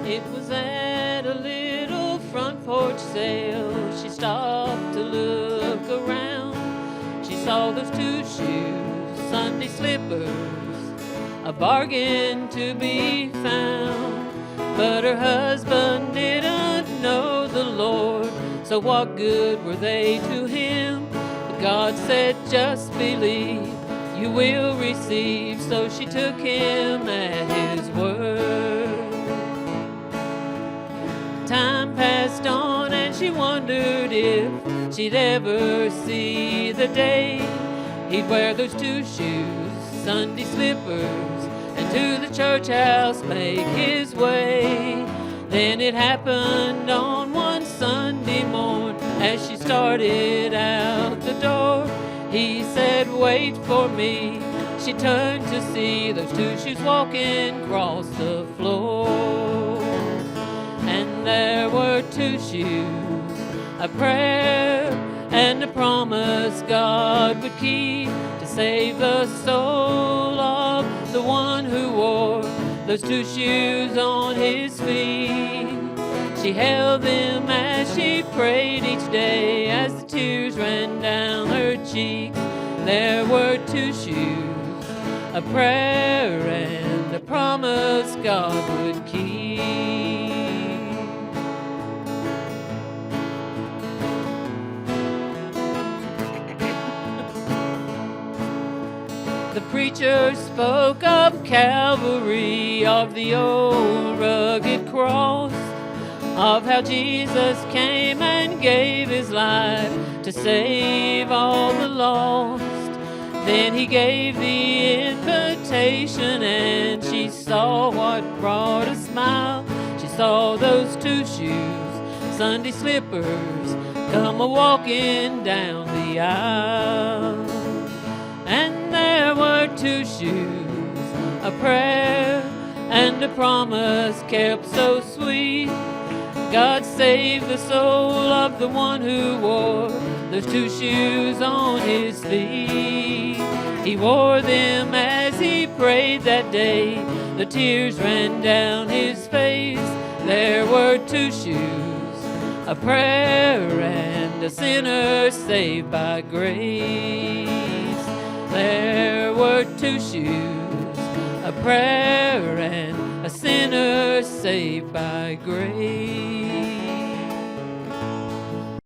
It was at a little front porch sale. She stopped to look around. She saw those two shoes, Sunday slippers, a bargain to be found. But her husband didn't know the Lord, so what good were they to him? But God said, just believe, you will receive. So she took him at his word. Time passed on and she wondered if she'd ever see the day he'd wear those two shoes, Sunday slippers, and to the church house make his way. Then it happened on one Sunday morn, as she started out the door, he said, wait for me. She turned to see those two shoes walking across the floor. And there were two shoes, a prayer and a promise God would keep to save the soul of the one who wore those two shoes on his feet. She held them as she prayed each day, as the tears ran down her cheeks. There were two shoes, a prayer and a promise God would keep. The preacher spoke of Calvary, of the old rugged cross, of how Jesus came and gave his life to save all the lost. Then he gave the invitation and she saw what brought a smile. She saw those two shoes, Sunday slippers, come a-walking down the aisle. And there were two shoes, a prayer and a promise kept so sweet. God saved the soul of the one who wore those two shoes on his feet. He wore them as he prayed that day. The tears ran down his face. There were two shoes, a prayer and a sinner saved by grace. There were two shoes, a prayer and a sinner saved by grace.